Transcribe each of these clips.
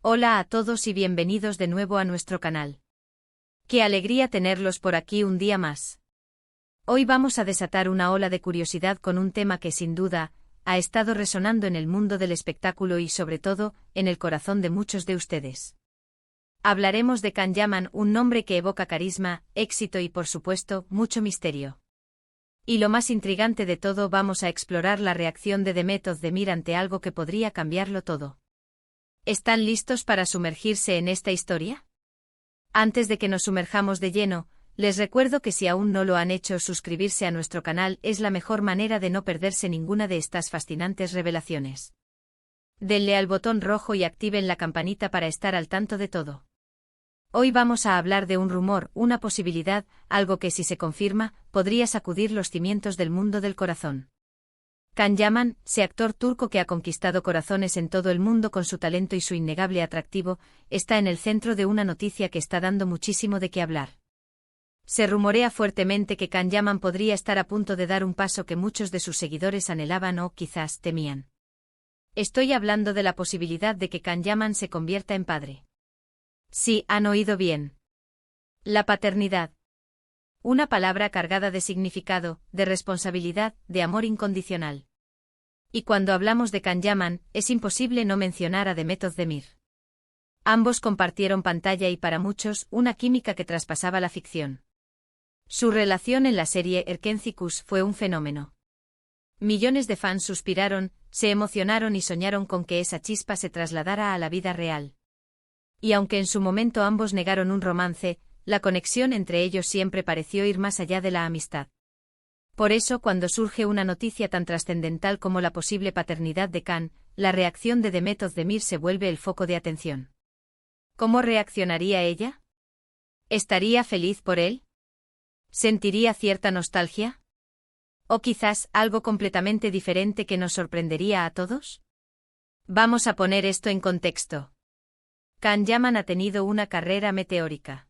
Hola a todos y bienvenidos de nuevo a nuestro canal. Qué alegría tenerlos por aquí un día más. Hoy vamos a desatar una ola de curiosidad con un tema que sin duda ha estado resonando en el mundo del espectáculo y sobre todo en el corazón de muchos de ustedes. Hablaremos de Can Yaman, un nombre que evoca carisma, éxito y por supuesto mucho misterio. Y lo más intrigante de todo, vamos a explorar la reacción de Demet Özdemir ante algo que podría cambiarlo todo. ¿Están listos para sumergirse en esta historia? Antes de que nos sumerjamos de lleno, les recuerdo que si aún no lo han hecho, suscribirse a nuestro canal es la mejor manera de no perderse ninguna de estas fascinantes revelaciones. Denle al botón rojo y activen la campanita para estar al tanto de todo. Hoy vamos a hablar de un rumor, una posibilidad, algo que si se confirma, podría sacudir los cimientos del mundo del corazón. Can Yaman, ese actor turco que ha conquistado corazones en todo el mundo con su talento y su innegable atractivo, está en el centro de una noticia que está dando muchísimo de qué hablar. Se rumorea fuertemente que Can Yaman podría estar a punto de dar un paso que muchos de sus seguidores anhelaban o quizás temían. Estoy hablando de la posibilidad de que Can Yaman se convierta en padre. Sí, han oído bien. La paternidad. Una palabra cargada de significado, de responsabilidad, de amor incondicional. Y cuando hablamos de Can Yaman, es imposible no mencionar a Demet Özdemir. Ambos compartieron pantalla y para muchos, una química que traspasaba la ficción. Su relación en la serie Erkenci fue un fenómeno. Millones de fans suspiraron, se emocionaron y soñaron con que esa chispa se trasladara a la vida real. Y aunque en su momento ambos negaron un romance, la conexión entre ellos siempre pareció ir más allá de la amistad. Por eso, cuando surge una noticia tan trascendental como la posible paternidad de Can, la reacción de Demet Özdemir se vuelve el foco de atención. ¿Cómo reaccionaría ella? ¿Estaría feliz por él? ¿Sentiría cierta nostalgia? ¿O quizás algo completamente diferente que nos sorprendería a todos? Vamos a poner esto en contexto. Can Yaman ha tenido una carrera meteórica.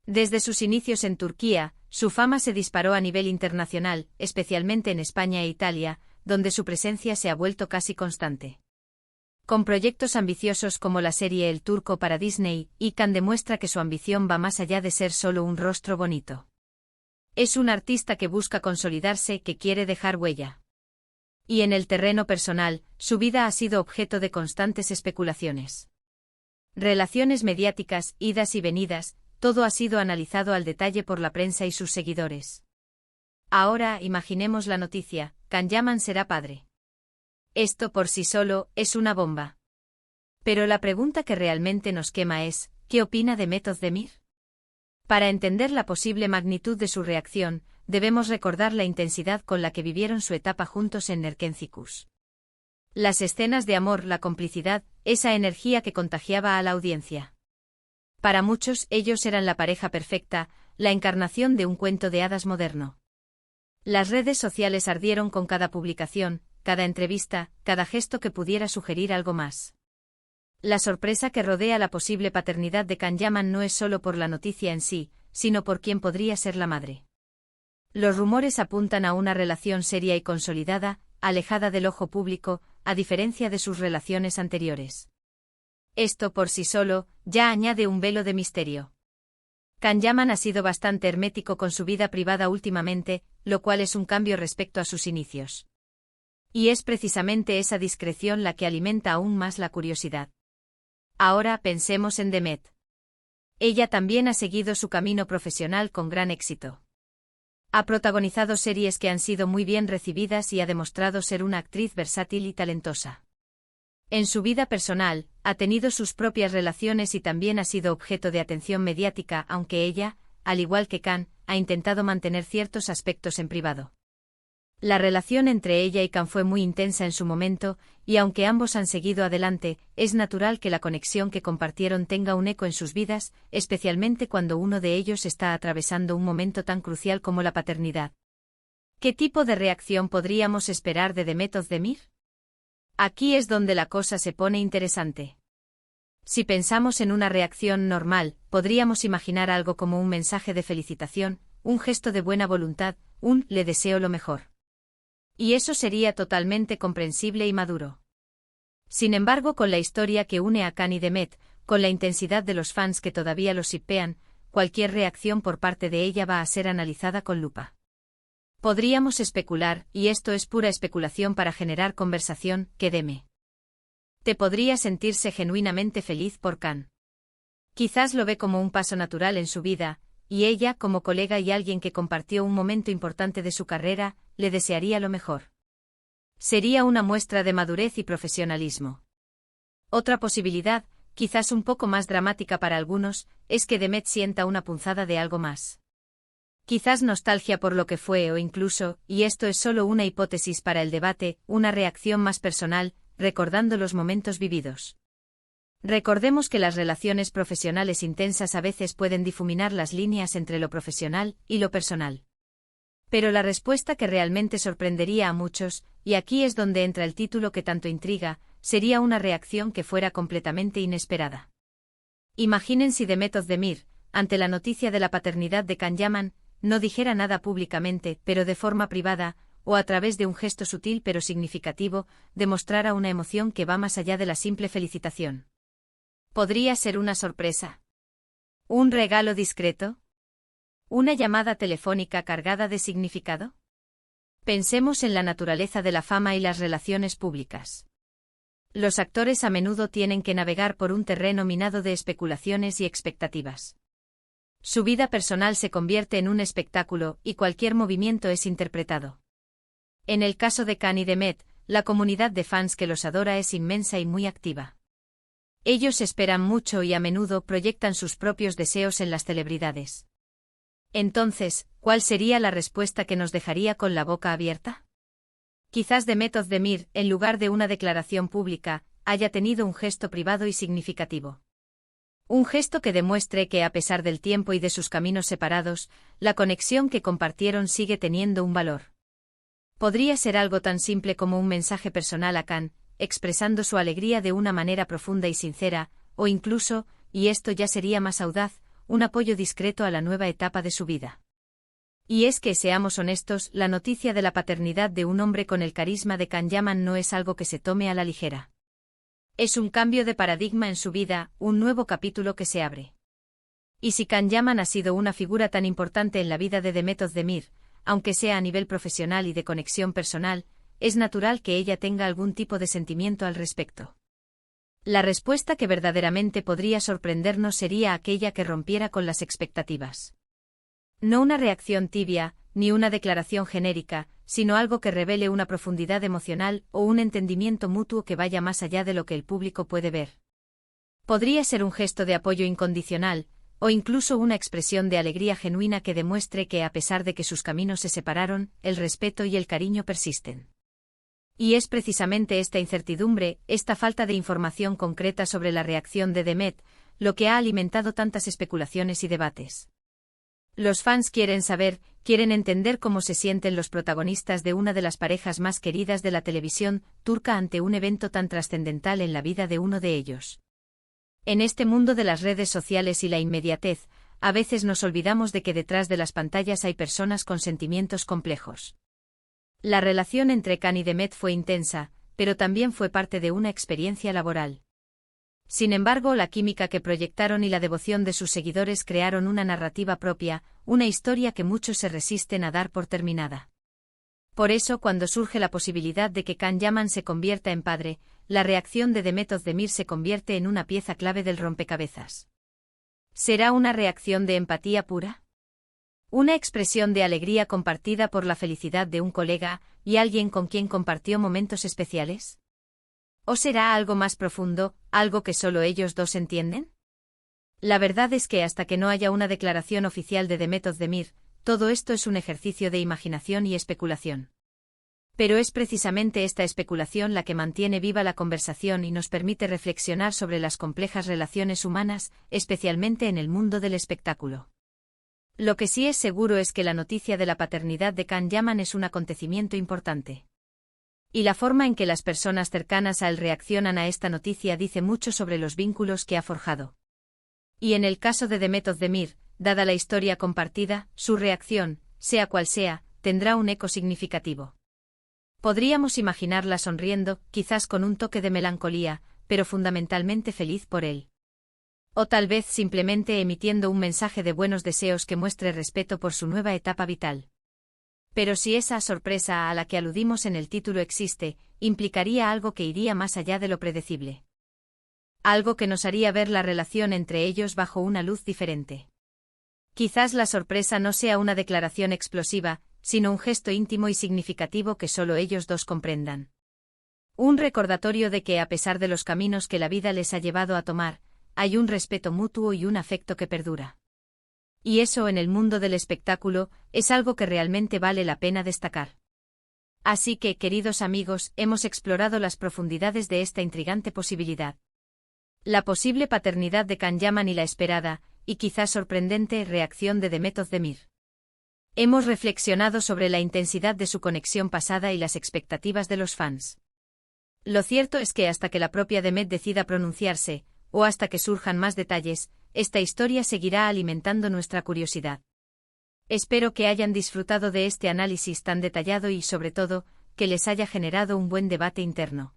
Desde sus inicios en Turquía, su fama se disparó a nivel internacional, especialmente en España e Italia, donde su presencia se ha vuelto casi constante. Con proyectos ambiciosos como la serie El Turco para Disney, Can demuestra que su ambición va más allá de ser solo un rostro bonito. Es un artista que busca consolidarse, que quiere dejar huella. Y en el terreno personal, su vida ha sido objeto de constantes especulaciones. Relaciones mediáticas, idas y venidas, todo ha sido analizado al detalle por la prensa y sus seguidores. Ahora, imaginemos la noticia: Can Yaman será padre. Esto por sí solo es una bomba. Pero la pregunta que realmente nos quema es: ¿qué opina Demet Özdemir? Para entender la posible magnitud de su reacción, debemos recordar la intensidad con la que vivieron su etapa juntos en Erkenci. Las escenas de amor, la complicidad, esa energía que contagiaba a la audiencia. Para muchos, ellos eran la pareja perfecta, la encarnación de un cuento de hadas moderno. Las redes sociales ardieron con cada publicación, cada entrevista, cada gesto que pudiera sugerir algo más. La sorpresa que rodea la posible paternidad de Can Yaman no es solo por la noticia en sí, sino por quién podría ser la madre. Los rumores apuntan a una relación seria y consolidada, alejada del ojo público, a diferencia de sus relaciones anteriores. Esto por sí solo ya añade un velo de misterio. Can Yaman ha sido bastante hermético con su vida privada últimamente, lo cual es un cambio respecto a sus inicios. Y es precisamente esa discreción la que alimenta aún más la curiosidad. Ahora pensemos en Demet. Ella también ha seguido su camino profesional con gran éxito. Ha protagonizado series que han sido muy bien recibidas y ha demostrado ser una actriz versátil y talentosa. En su vida personal, ha tenido sus propias relaciones y también ha sido objeto de atención mediática, aunque ella, al igual que Can, ha intentado mantener ciertos aspectos en privado. La relación entre ella y Can fue muy intensa en su momento, y aunque ambos han seguido adelante, es natural que la conexión que compartieron tenga un eco en sus vidas, especialmente cuando uno de ellos está atravesando un momento tan crucial como la paternidad. ¿Qué tipo de reacción podríamos esperar de Demet Özdemir? Aquí es donde la cosa se pone interesante. Si pensamos en una reacción normal, podríamos imaginar algo como un mensaje de felicitación, un gesto de buena voluntad, un «le deseo lo mejor». Y eso sería totalmente comprensible y maduro. Sin embargo, con la historia que une a Khan y Demet, con la intensidad de los fans que todavía los shippean, cualquier reacción por parte de ella va a ser analizada con lupa. Podríamos especular, y esto es pura especulación para generar conversación, que Demet podría sentirse genuinamente feliz por Khan. Quizás lo ve como un paso natural en su vida, y ella, como colega y alguien que compartió un momento importante de su carrera, le desearía lo mejor. Sería una muestra de madurez y profesionalismo. Otra posibilidad, quizás un poco más dramática para algunos, es que Demet sienta una punzada de algo más. Quizás nostalgia por lo que fue o incluso, y esto es solo una hipótesis para el debate, una reacción más personal, recordando los momentos vividos. Recordemos que las relaciones profesionales intensas a veces pueden difuminar las líneas entre lo profesional y lo personal. Pero la respuesta que realmente sorprendería a muchos, y aquí es donde entra el título que tanto intriga, sería una reacción que fuera completamente inesperada. Imaginen si Demet Özdemir, ante la noticia de la paternidad de Can Yaman, no dijera nada públicamente, pero de forma privada, o a través de un gesto sutil pero significativo, demostrara una emoción que va más allá de la simple felicitación. ¿Podría ser una sorpresa? ¿Un regalo discreto? ¿Una llamada telefónica cargada de significado? Pensemos en la naturaleza de la fama y las relaciones públicas. Los actores a menudo tienen que navegar por un terreno minado de especulaciones y expectativas. Su vida personal se convierte en un espectáculo y cualquier movimiento es interpretado. En el caso de Khan y Demet, la comunidad de fans que los adora es inmensa y muy activa. Ellos esperan mucho y a menudo proyectan sus propios deseos en las celebridades. Entonces, ¿cuál sería la respuesta que nos dejaría con la boca abierta? Quizás Demet Özdemir, en lugar de una declaración pública, haya tenido un gesto privado y significativo. Un gesto que demuestre que a pesar del tiempo y de sus caminos separados, la conexión que compartieron sigue teniendo un valor. Podría ser algo tan simple como un mensaje personal a Khan, expresando su alegría de una manera profunda y sincera, o incluso, y esto ya sería más audaz, un apoyo discreto a la nueva etapa de su vida. Y es que, seamos honestos, la noticia de la paternidad de un hombre con el carisma de Can Yaman no es algo que se tome a la ligera. Es un cambio de paradigma en su vida, un nuevo capítulo que se abre. Y si Can Yaman ha sido una figura tan importante en la vida de Demet Özdemir, aunque sea a nivel profesional y de conexión personal, es natural que ella tenga algún tipo de sentimiento al respecto. La respuesta que verdaderamente podría sorprendernos sería aquella que rompiera con las expectativas. No una reacción tibia, ni una declaración genérica, sino algo que revele una profundidad emocional o un entendimiento mutuo que vaya más allá de lo que el público puede ver. Podría ser un gesto de apoyo incondicional, o incluso una expresión de alegría genuina que demuestre que a pesar de que sus caminos se separaron, el respeto y el cariño persisten. Y es precisamente esta incertidumbre, esta falta de información concreta sobre la reacción de Demet, lo que ha alimentado tantas especulaciones y debates. Los fans quieren saber, quieren entender cómo se sienten los protagonistas de una de las parejas más queridas de la televisión turca ante un evento tan trascendental en la vida de uno de ellos. En este mundo de las redes sociales y la inmediatez, a veces nos olvidamos de que detrás de las pantallas hay personas con sentimientos complejos. La relación entre Khan y Demet fue intensa, pero también fue parte de una experiencia laboral. Sin embargo, la química que proyectaron y la devoción de sus seguidores crearon una narrativa propia, una historia que muchos se resisten a dar por terminada. Por eso, cuando surge la posibilidad de que Can Yaman se convierta en padre, la reacción de Demet Özdemir se convierte en una pieza clave del rompecabezas. ¿Será una reacción de empatía pura? ¿Una expresión de alegría compartida por la felicidad de un colega y alguien con quien compartió momentos especiales? ¿O será algo más profundo, algo que solo ellos dos entienden? La verdad es que hasta que no haya una declaración oficial de Demet Özdemir, todo esto es un ejercicio de imaginación y especulación. Pero es precisamente esta especulación la que mantiene viva la conversación y nos permite reflexionar sobre las complejas relaciones humanas, especialmente en el mundo del espectáculo. Lo que sí es seguro es que la noticia de la paternidad de Can Yaman es un acontecimiento importante. Y la forma en que las personas cercanas a él reaccionan a esta noticia dice mucho sobre los vínculos que ha forjado. Y en el caso de Demet Özdemir, dada la historia compartida, su reacción, sea cual sea, tendrá un eco significativo. Podríamos imaginarla sonriendo, quizás con un toque de melancolía, pero fundamentalmente feliz por él. O tal vez simplemente emitiendo un mensaje de buenos deseos que muestre respeto por su nueva etapa vital. Pero si esa sorpresa a la que aludimos en el título existe, implicaría algo que iría más allá de lo predecible. Algo que nos haría ver la relación entre ellos bajo una luz diferente. Quizás la sorpresa no sea una declaración explosiva, sino un gesto íntimo y significativo que solo ellos dos comprendan. Un recordatorio de que a pesar de los caminos que la vida les ha llevado a tomar, hay un respeto mutuo y un afecto que perdura. Y eso en el mundo del espectáculo es algo que realmente vale la pena destacar. Así que, queridos amigos, hemos explorado las profundidades de esta intrigante posibilidad. La posible paternidad de Can Yaman y la esperada, y quizás sorprendente, reacción de Demet Özdemir. Hemos reflexionado sobre la intensidad de su conexión pasada y las expectativas de los fans. Lo cierto es que hasta que la propia Demet decida pronunciarse, o hasta que surjan más detalles, esta historia seguirá alimentando nuestra curiosidad. Espero que hayan disfrutado de este análisis tan detallado y, sobre todo, que les haya generado un buen debate interno.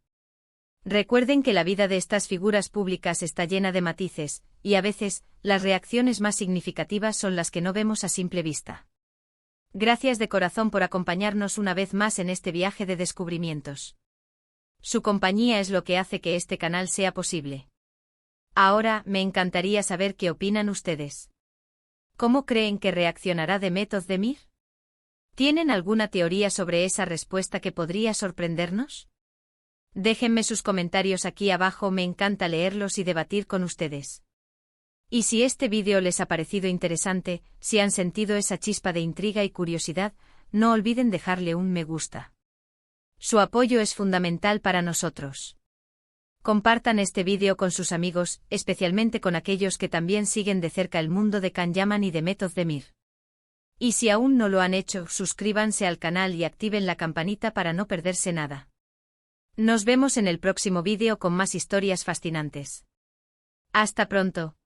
Recuerden que la vida de estas figuras públicas está llena de matices, y a veces, las reacciones más significativas son las que no vemos a simple vista. Gracias de corazón por acompañarnos una vez más en este viaje de descubrimientos. Su compañía es lo que hace que este canal sea posible. Ahora, me encantaría saber qué opinan ustedes. ¿Cómo creen que reaccionará Demet Özdemir? ¿Tienen alguna teoría sobre esa respuesta que podría sorprendernos? Déjenme sus comentarios aquí abajo, me encanta leerlos y debatir con ustedes. Y si este vídeo les ha parecido interesante, si han sentido esa chispa de intriga y curiosidad, no olviden dejarle un me gusta. Su apoyo es fundamental para nosotros. Compartan este vídeo con sus amigos, especialmente con aquellos que también siguen de cerca el mundo de Can Yaman y Demet Özdemir. Y si aún no lo han hecho, suscríbanse al canal y activen la campanita para no perderse nada. Nos vemos en el próximo vídeo con más historias fascinantes. Hasta pronto.